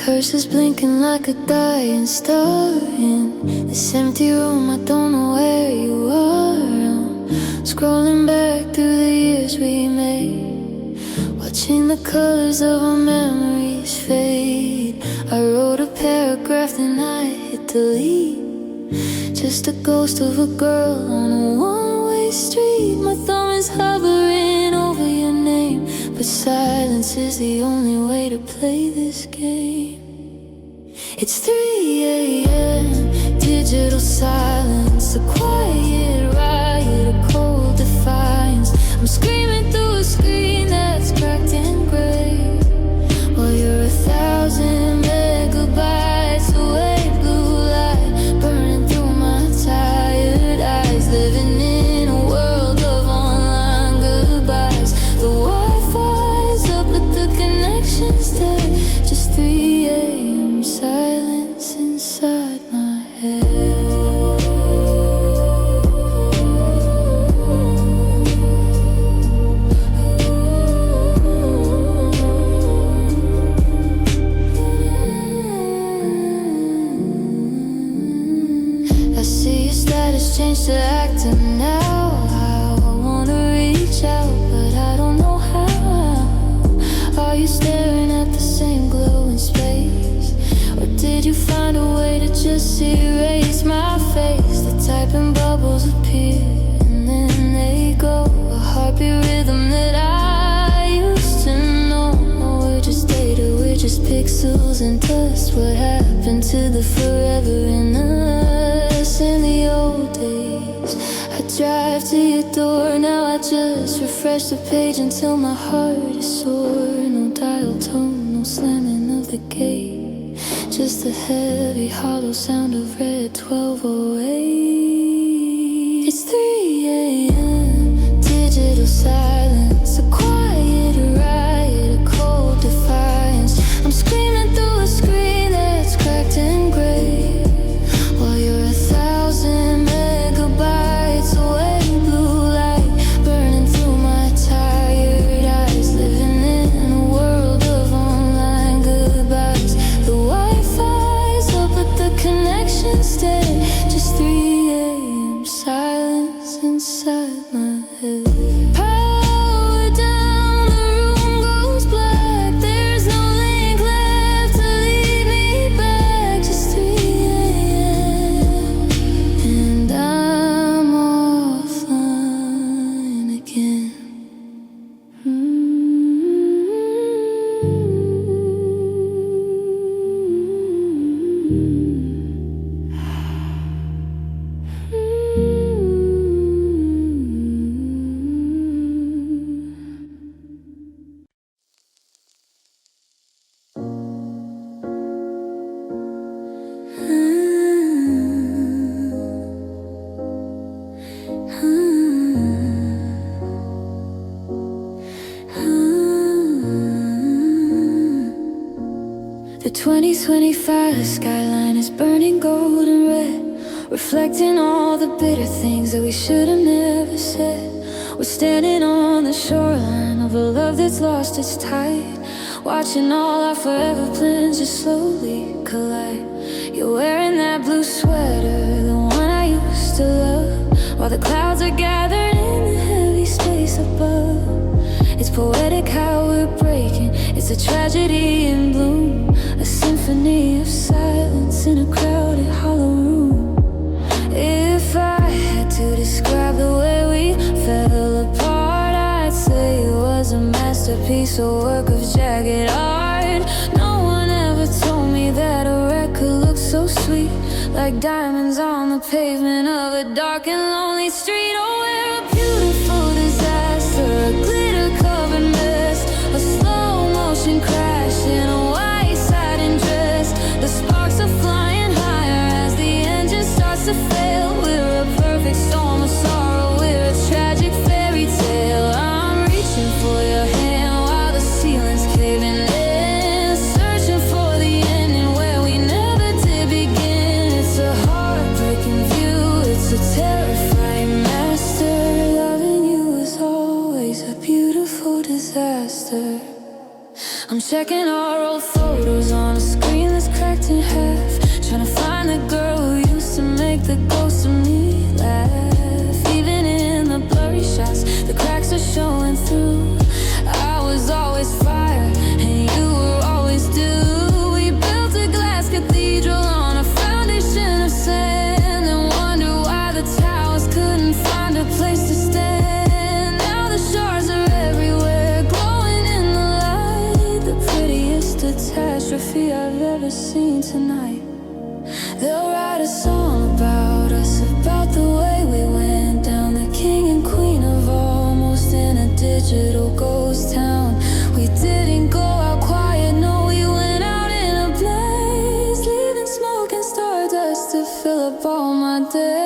Curses blinking like a dying star in this empty room. I don't know where you are. I'm scrolling back through the years we made, watching the colors of our memories fade. I wrote a paragraph, then I hit delete. Just a ghost of a girl on a one-way street. My thumb is hovering over your name, but silence is the only way to play this game. It's 3 a.m., digital silence, a quiet riot, a cold defiance. I'm screaming through a screen that's cracked and gray, while you're 1,000 megabytes away. Blue light burning through my tired eyes, living in a world of online goodbyes. The Wi-Fi's up but the connection's dead. Just 3 a.m. silence inside my head. I see your status change to active now. I wanna reach out, but I don't know how. Are you staring at the same glowing space, or did you find a way to just erase my face? The typing bubbles appear and then they go, a heartbeat rhythm that I used to know. No, we're just data, we're just pixels and dust. What happened to the forever in us in the old days? I drive to your door, now I just refresh the page until my heart is sore. No dial tone, no slamming of the gate, just the heavy hollow sound of red 1208. It's 3 a.m., digital silence, a quiet riot, a cold defiance. I'm screaming through a screen that's cracked and gray, while you're 1,000 megabytes away. Blue light burning through my tired eyes, living in a world of online goodbyes. The Wi-Fi's up but the connection's dead. Just 3 a.m. silence inside my head. Power down, the room goes black. There's no link left to lead me back. Just 3 a.m. and I'm offline again. The 2025 skyline is burning gold and red, reflecting all the bitter things that we should have never said. We're standing on the shoreline of a love that's lost its tide, watching all our forever plans just slowly collide. You're wearing that blue sweater, the one I used to love, while the clouds are gathered in the heavy space above. It's poetic how we're breaking, it's a tragedy in bloom, a symphony of silence in a crowded hollow room. If I had to describe the way we fell apart, I'd say it was a masterpiece, a work of jagged art. No one ever told me that a wreck could look so sweet, like diamonds on the pavement of a dark and lonely street. Oh, we're a beautiful disaster, a glitter-covered mess, a slow-motion crash in a white satin dress. The sparks are flying higher as the engine starts to fail. We're a perfect storm of sorrow, we're a tragic fairy tale. I'm reaching for your hand while the ceiling's caving in, searching for the ending where we never did begin. It's a heartbreaking view, it's a terrifying master. Loving you is always a beautiful disaster. I'm checking our old photos on a screen that's cracked in half, trying to find the girl who used to make the ghost of me laugh. Even in the blurry shots, the cracks are showing through. I was always fire and you were always dew. We built a glass cathedral on a foundation of sand, and wonder why the towers couldn't find a place to stand. Now the shores are everywhere, glowing in the light, the prettiest catastrophe I've ever seen tonight. They'll write a song about us, about the way we went down, the king and queen of almost in a digital ghost town. We didn't go out quiet, no, we went out in a blaze, leaving smoke and stardust to fill up all my days.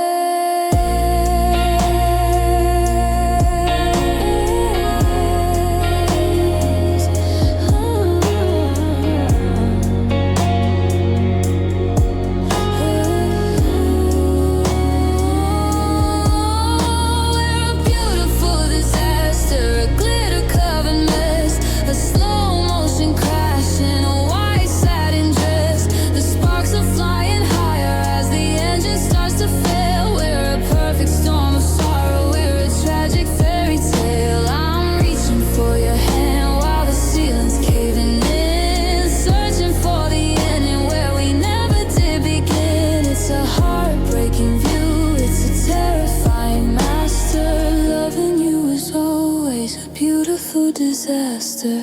Disaster.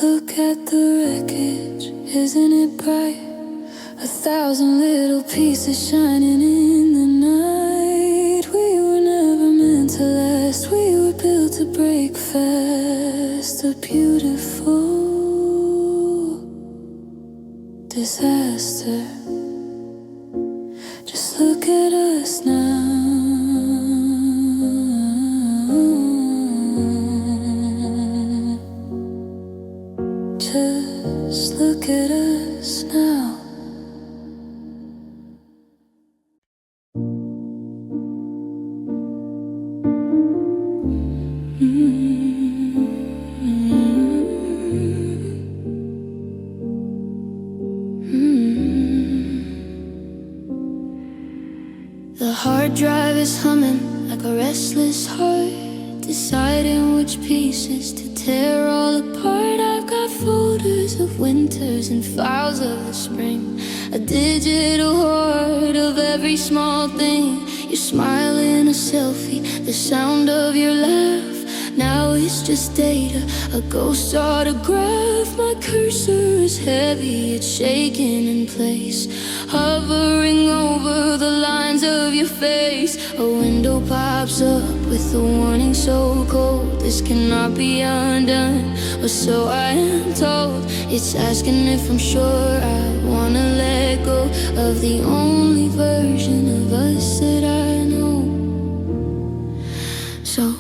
Look at the wreckage, isn't it bright? 1,000 little pieces shining in the night. We were never meant to last, we were built to break fast. A beautiful disaster. Just look at us now. Just look at us now. The hard drive is humming like a restless heart, deciding which pieces to tear all apart. I've got folders of winters and files of the spring, a digital hoard of every small thing. Your smile in a selfie, the sound of your laugh. Now it's just data, a ghost autograph. My cursor is heavy, it's shaking in place, hovering over the lines of your face. A window pops up with a warning so cold, this cannot be undone, or so I am told. It's asking if I'm sure I wanna let go of the only version of us that I know. So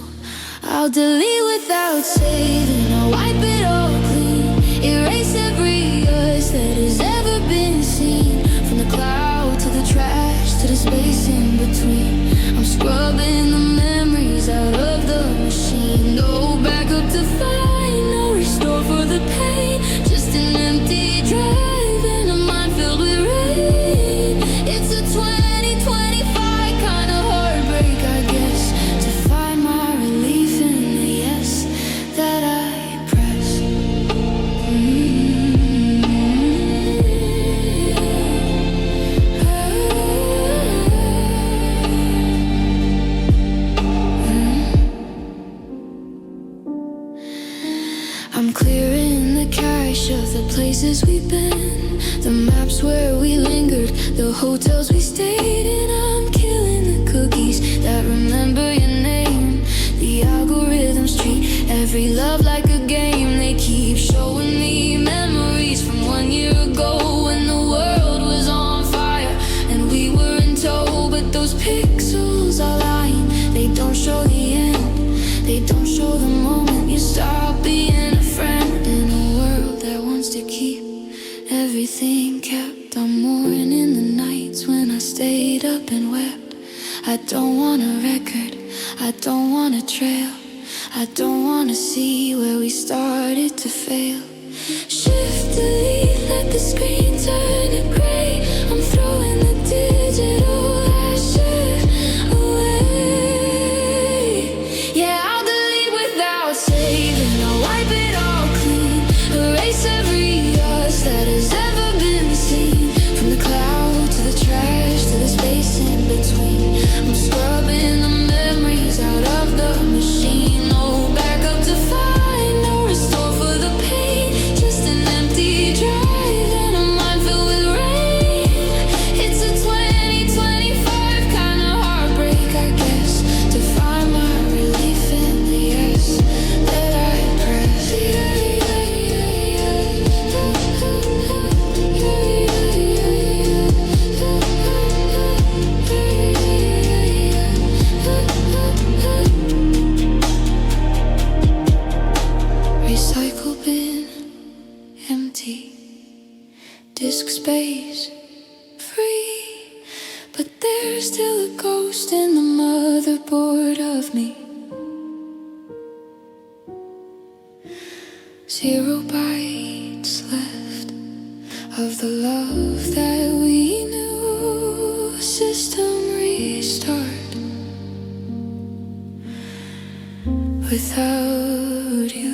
I'll delete without saving, I'll wipe it all clean, erase every us that has ever been seen, from the cloud to the trash to the space in between. I'm scrubbing the memories out of the machine. No backup to find, no restore for the pain, just an empty drive and a mind filled with rain. It's a 2025 kind of heartbreak, I guess, to find my relief in the yes that I press. I'm clearing the cache of the places we've been, the maps where we lingered, the hotels we stayed in. I'm killing the cookies that remember your name. The algorithms treat every love like a game. They keep showing me memories from 1 year ago, when the world was on fire and we were in tow. But those pixels are lying, they don't show the end, they don't show the moment you stop being a friend. In a world that wants to keep everything kept, I'm mourning the nights when I stayed up and wept. I don't want a record, I don't want a trail, I don't wanna see where we started to fail. Shift, delete, let the screen turn to gray. I'm throwing the digital ashes away. Yeah, I'll delete without saving. I'll wipe it all clean. Erase every us that has ever been seen. From the cloud to the trash to the space in between. I'm scrubbing the memories out of the machine. No backup to find, no restore for the pain. Just an empty drive and a mind filled with rain. It's a 2025 kind of heartbreak, I guess, to find my relief in the yes that I press. Recycle bin, empty. Disk space, free. But there's still a ghost in the motherboard of me. 0 bytes left of the love that we knew. System restart without you.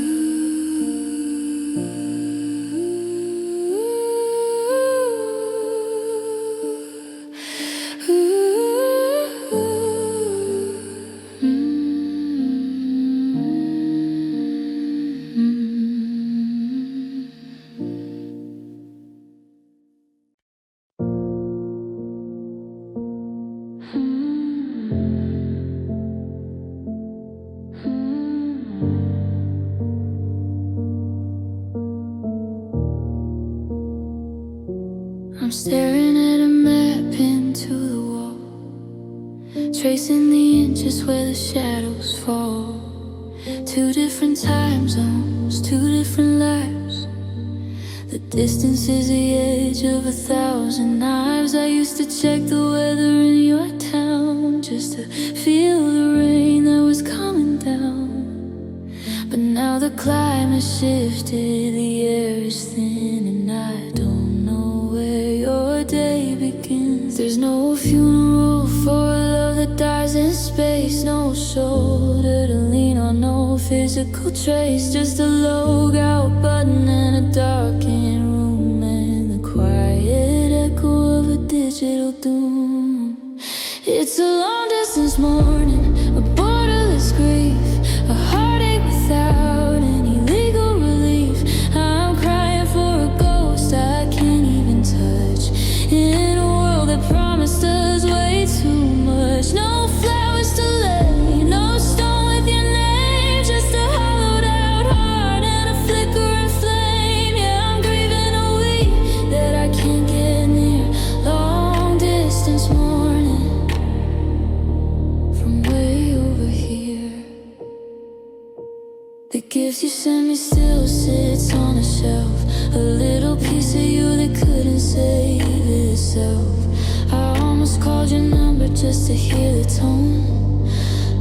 I'm staring at a map into the wall, tracing the inches where the shadows fall. 2 different time zones, 2 different lives. The distance is the edge of 1,000 knives. I used to check the weather in your town just to feel the rain that was coming down. But now the climate shifted, the air is thin, and I don't know where your day begins. There's no funeral for a love that dies in space. No shoulder to lean on, no physical trace. Just a log out button and a darkened room, and the quiet echo of a digital doom. It's a long distance morning, a borderless grief, a heartache without any legal relief. I'm crying for a ghost I can't even touch, in a world that promised us way too much. No flowers to lay, no stone with your name, just a hollowed out heart and a flickering flame. Yeah, I'm grieving a week that I can't get near. Long distance morning from way over here. The gifts you sent me still sits on a shelf, a little piece of you that couldn't save itself. I almost called your number just to hear the tone,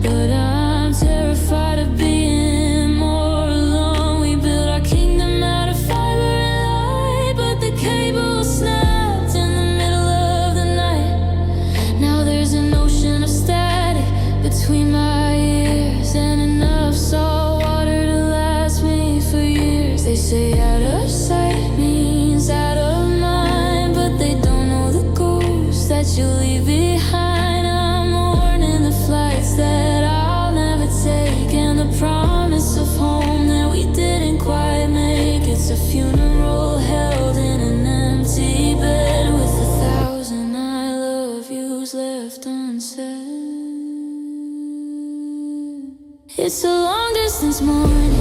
but I'm terrified of being more alone. We built our kingdom out of fiber and light, but the cable snapped in the middle of the night. Now there's an ocean of static between my ears, and enough salt water to last me for years. They say out of sight means out of mind, but they don't know the ghost that you leave behind. I'm mourning the flights that I'll never take, and the promise of home that we didn't quite make. It's a funeral held in an empty bed with 1,000 I love yous left unsaid. It's a long distance morning,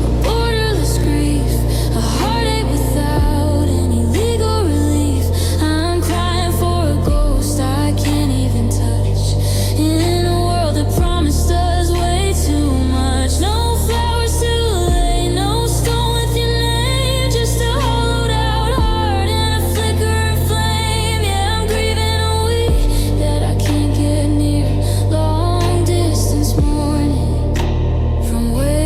a borderless grief, a heartache without any legal relief. I'm crying for a ghost I can't even touch, in a world that promised us way too much. No flowers to lay, no stone with your name, just a hollowed out heart and a flickering flame. Yeah, I'm grieving a week that I can't get near. Long distance morning from way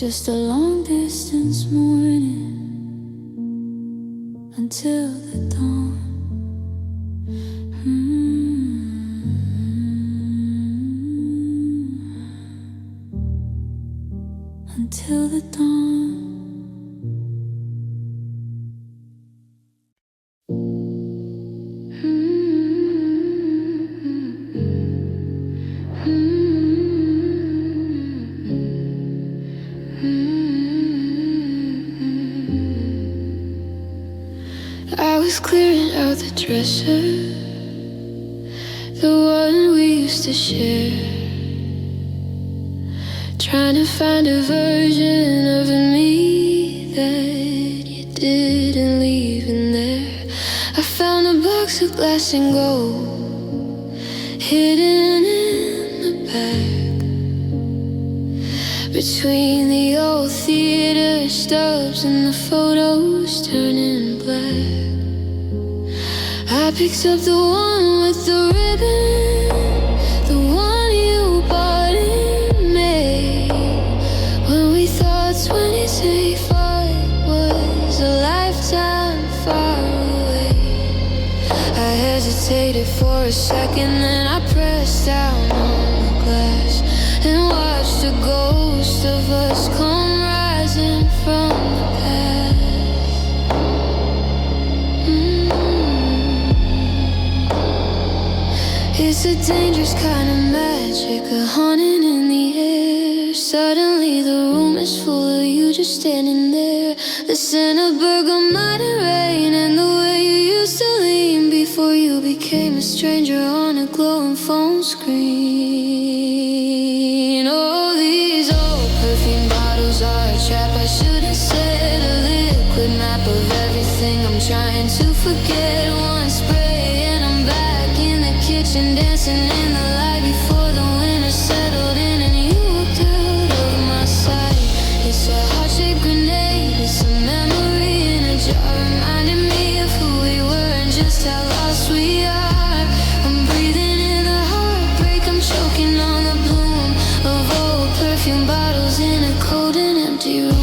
just a long distance morning until the dawn. Until the dawn. I was clearing out the dresser, the one we used to share, trying to find a version of me that you didn't leave in there. I found a box of glass and gold hidden in the back, between the old theater stubs and the photos turning black. I picked up the one with the ribbon, the one you bought in May, when we thought 25 was a lifetime far away. I hesitated for a second, then I pressed down on the glass and watched the ghost of us come rising from the past. It's a dangerous kind of magic, a haunting in the air. Suddenly the room is full of you just standing there. The scent of bergamot and rain, and the way you used to lean before you became a stranger on a glowing phone screen. Oh, these old perfume bottles are a trap. I should have said a liquid map of everything I'm trying to forget. One spray and I'm back in the kitchen, dancing in the light before the winter settled in and you walked out of my sight. It's a heart-shaped grenade, it's a memory in a jar, reminding me of who we were and just how lost we are. I'm breathing in the heartbreak, I'm choking on the bloom of old perfume bottles in a cold and empty room.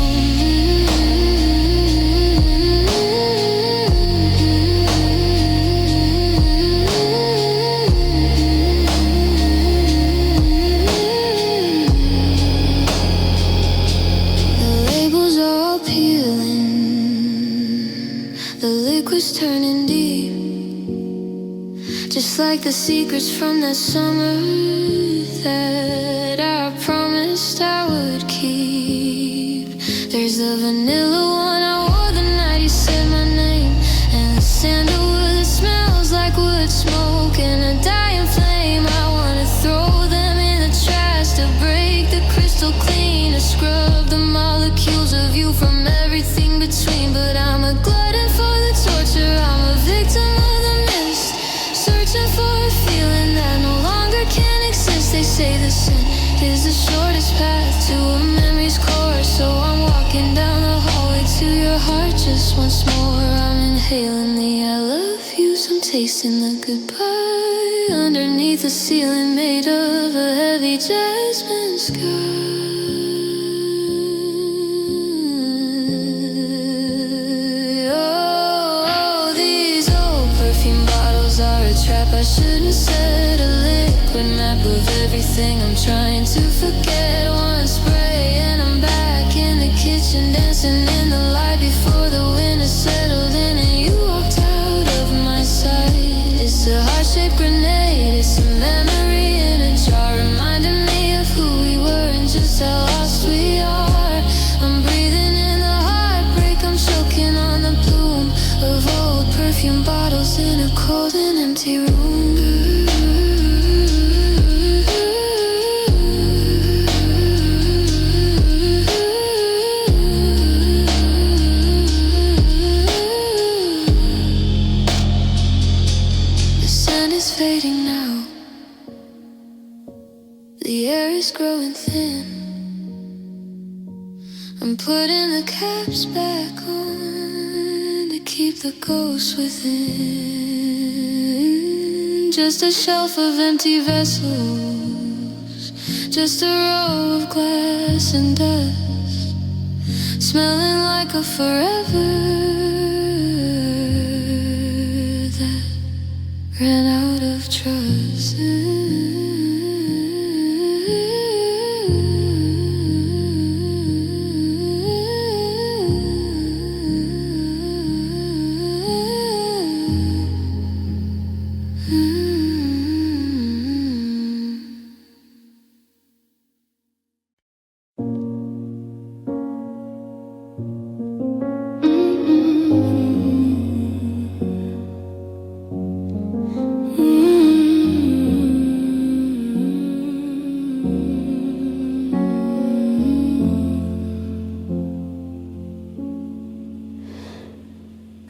Turning deep, just like the secrets from that summer that I promised I would keep. There's the vanilla one I wore the night you said my name, and the sandalwood that smells like wood smoke, and a dying flame. I wanna throw them in the trash to break the crystal clean, to scrub the molecules of you from everything between. But I'm a glutton for the torture, I'm a victim of the mist, searching for a feeling that no longer can exist. They say the sin is the shortest path to a memory's core, so I'm walking down the hallway to your heart just once more. I'm inhaling the I love yous, I'm tasting the goodbye underneath the ceiling made of a heavy jasmine sky. I should've said a liquid map of everything I'm trying to forget. One spray and I'm back in the kitchen, dancing in the light before the winter settled in and you walked out of my sight. It's a heart-shaped grenade, it's a memory in a jar, reminding me of who we were and just how lost we are. I'm breathing in the heartbreak, I'm choking on the bloom of old perfume bottles in a cold and empty room. Fading now, the air is growing thin. I'm putting the caps back on to keep the ghosts within. Just a shelf of empty vessels, just a row of glass and dust. smelling like a forever that ran out of trust.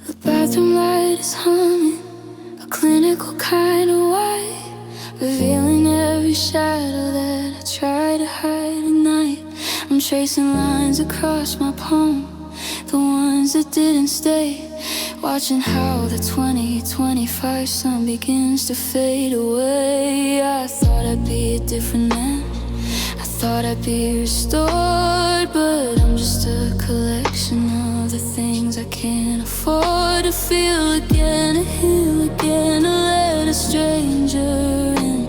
The bathroom light is humming, a clinical kind of white, revealing every shadow that I try to hide at night. I'm tracing lines across my palm, the ones that didn't stay, watching how the 2025 sun begins to fade away. I thought I'd be a different man, I thought I'd be restored, but I'm just a collection of the things I can't afford to feel again, to heal again, to let a stranger in.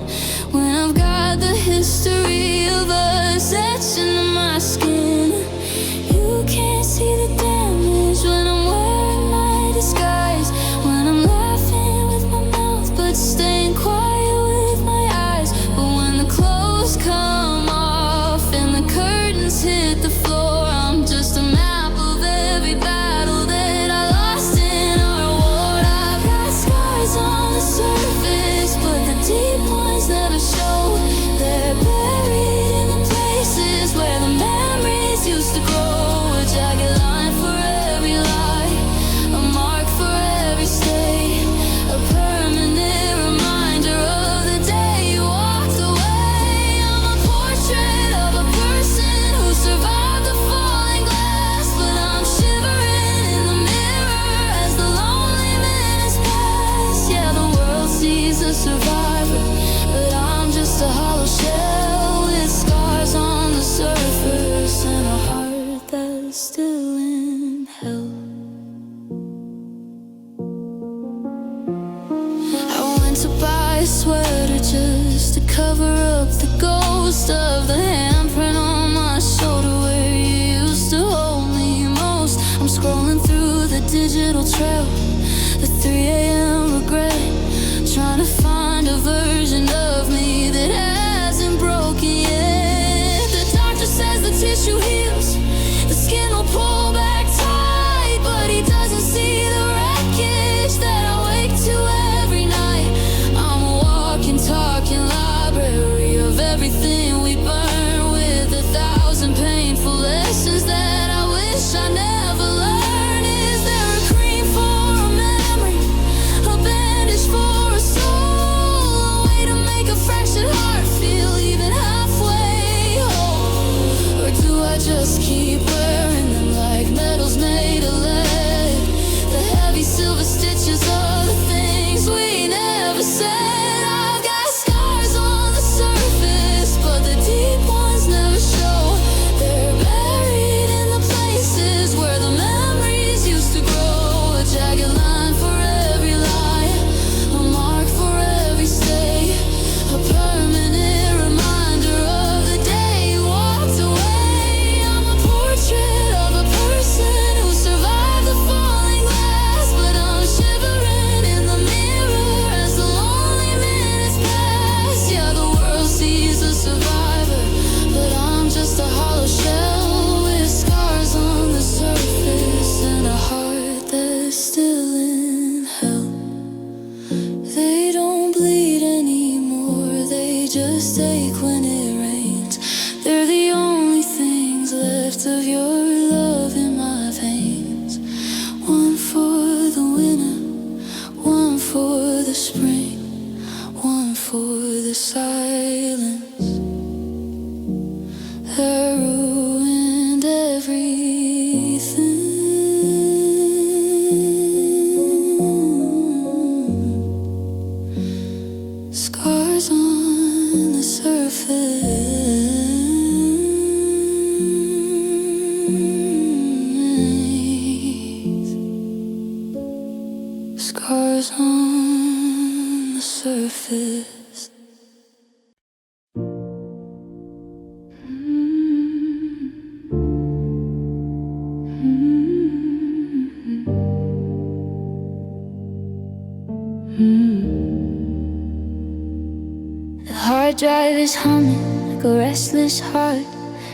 When I've got the history of us etched into my skin, you can't see the damage when I'm wearing my disguise, when I'm laughing with my mouth but staying quiet with my eyes. But when the clothes come off and the curtains hit the floor, I'm just a map of every battle that I lost in our war. I've got scars on the surface, but the deep ones never show. They're buried in the places where the memories used to grow. A jagged line for every lie, a mark for every stay, a permanent reminder of the day you walked away. I'm a portrait of a person who survived the falling glass, but I'm shivering in the mirror as the loneliness passed. Yeah, the world sees a survivor, but I'm just a hollow shell with scars on the surface and a heart that's still in hell. I went to buy a sweater just to cover up the ghost of the handprint on my shoulder where you used to hold me most. I'm scrolling through the digital trail, the 3 a.m. regret, trying to find a version of me that hasn't broken yet. The doctor says the tissue heals, the skin will pull back tight, but he doesn't see the wreckage that I wake to every night. I'm a walking, talking library of everything we burn, with 1,000 painful lessons that I wish I never learned. Is there a cream for a memory, a bandage for a soul, a way to make a fractured heart feel even halfway whole? Or do I just surface. The hard drive is humming like a restless heart,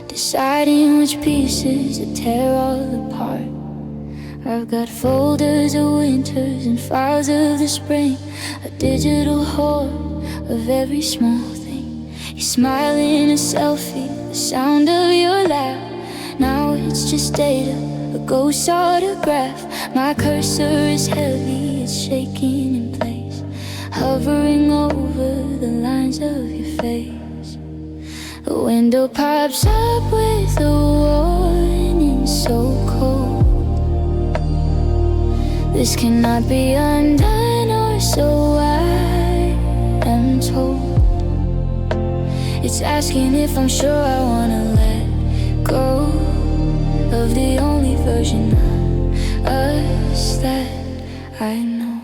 deciding which pieces to tear all apart. I've got folders of winters and files of the spring, a digital hoard of every small thing. You smile in a selfie, the sound of your laugh. Now it's just data, a ghost autograph. My cursor is heavy, it's shaking in place, hovering over the lines of your face. The window pops up with a warning so cold. This cannot be undone, or so I am told. It's asking if I'm sure I wanna let go of the only version of us that I know.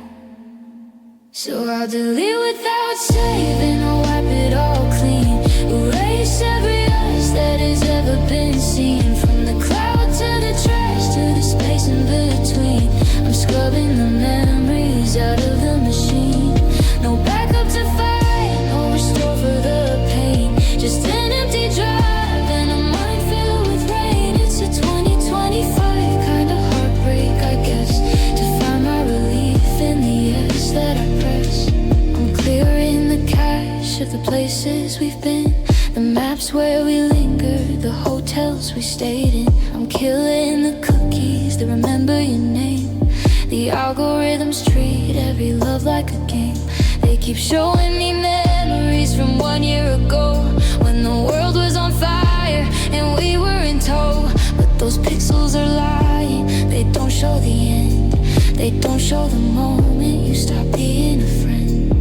So I'll delete without saving, I'll wipe it all clean, erase every us that has ever been seen. From the cloud to the trash to the space in between, I'm scrubbing the memories out of the machine. No backup to fight, no restore for the pain, just an empty drive and a mind filled with rain. It's a 2025 kind of heartbreak, I guess, to find my relief in the yes that I press. I'm clearing the cache of the places we've been, the maps where we lingered, the hotels we stayed in. I'm killing the cookies that remember your name. The algorithms treat every love like a game. They keep showing me memories from 1 year ago, when the world was on fire and we were in tow. But those pixels are lying, they don't show the end. They don't show the moment you stop being a friend.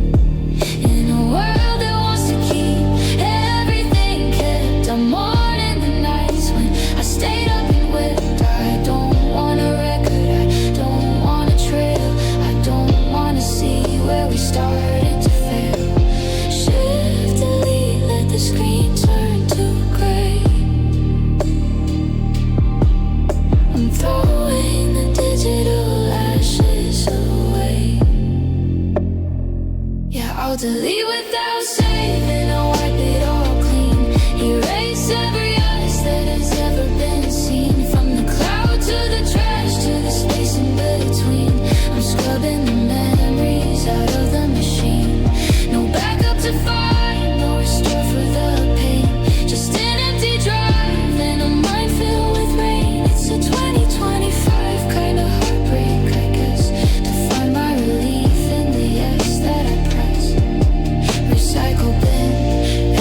In a world that wants to keep everything kept, I'm mourning the nights when I stayed up and wept. I don't want a record, I don't want a trail, I don't want to see where we started to fail. Shift, delete, let the screen turn to gray. I'm throwing the digital ashes away. Yeah, I'll delete without saving, I'll wipe it all clean, erase every us that has ever been seen. From the cloud to the trash to the space in between, I'm scrubbing the memories out of the machine. No backup to find, no restore for the pain, just an empty drive and a mind filled with rain. It's a 2025 kind of heartbreak, I guess, to find my relief in the yes that I press. Recycle bin,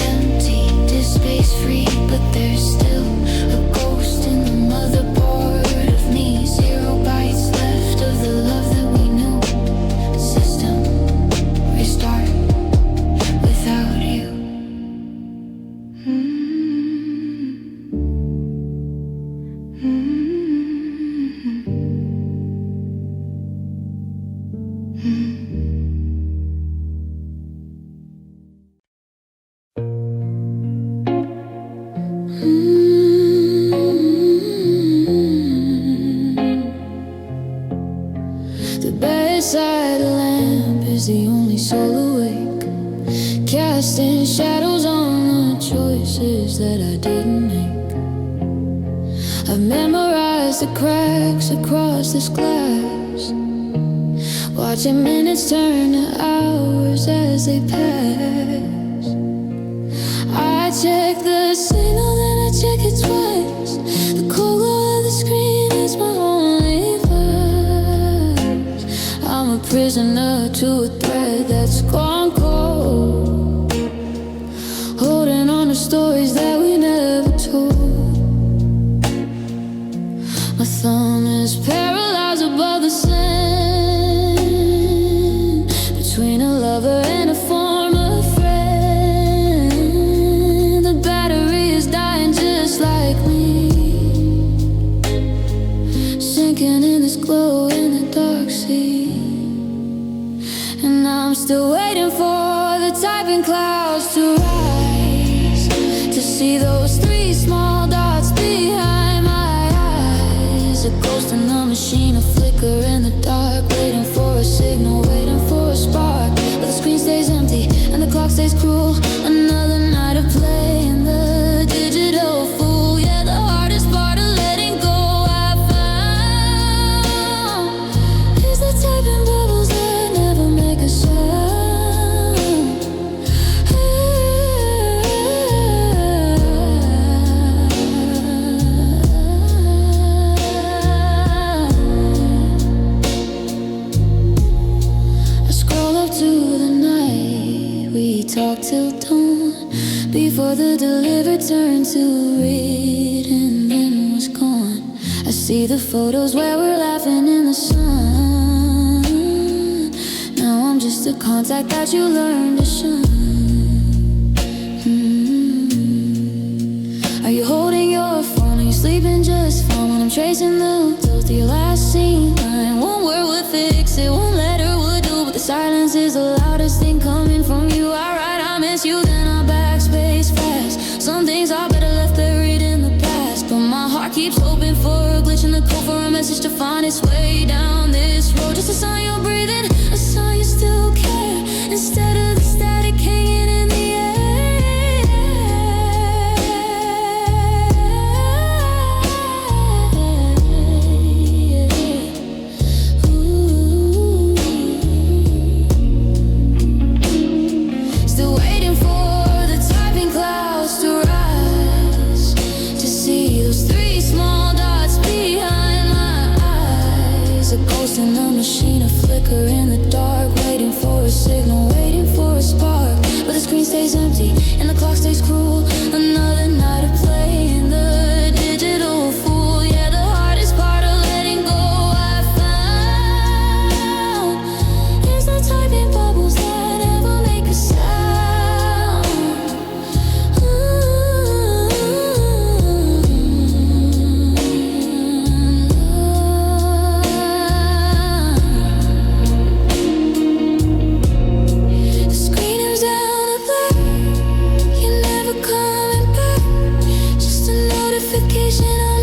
empty, disk space free, but there's still a ghost in the motherboard of me. 0 bytes left of the love that we knew. System, restart without you. The bedside lamp is the only soul awake, casting shadows on the choices that I didn't make. I've memorized the cracks across this glass, watching minutes turn to hours as they pass. I check the signal, then I check it twice. The cold glow of the screen is my only vice. I'm a prisoner to a thread that's gone cold, holding on to stories that we never told. My thumb is paralyzed above the sand, between a lover and a former friend. The battery is dying just like me, sinking in this glow in the dark sea. And I'm still waiting for the typing clouds to rise, to see those three small dots behind my eyes. A ghost in the machine, a flicker in the dark, waiting for a signal, waiting for a spark. But the screen stays empty and the clock stays cruel. Another night of play in the digital fool. Yeah, the hardest part of letting go I found is the typing bubbles that never make a sound. Talk till dawn, before the delivered turned to read and then was gone. I see the photos where we're laughing in the sun. Now I'm just a contact that you learned to shun. Are you holding your phone? Are you sleeping just fine when I'm tracing the till to your last scene line? One word would fix it, one letter would do, but the silence is the loudest thing coming from you. I miss you, then I backspace fast. Some things are better left buried in the past, but my heart keeps hoping for a glitch in the code, for a message to find its way down this road. Just a sign you're breathing, a sign you still care, instead of the static hanging in the air. Still waiting for the typing clouds to rise, to see those three small dots behind my eyes. A ghost in the machine, a flicker in the dark, waiting for a signal, waiting for a spark. But the screen stays empty and the clock stays cruel. Another night of play in the digital fool. Yeah, the hardest part of letting go I found is the typing bubbles that never make a sound. The screening's down the black, you're never coming back. Just a notification on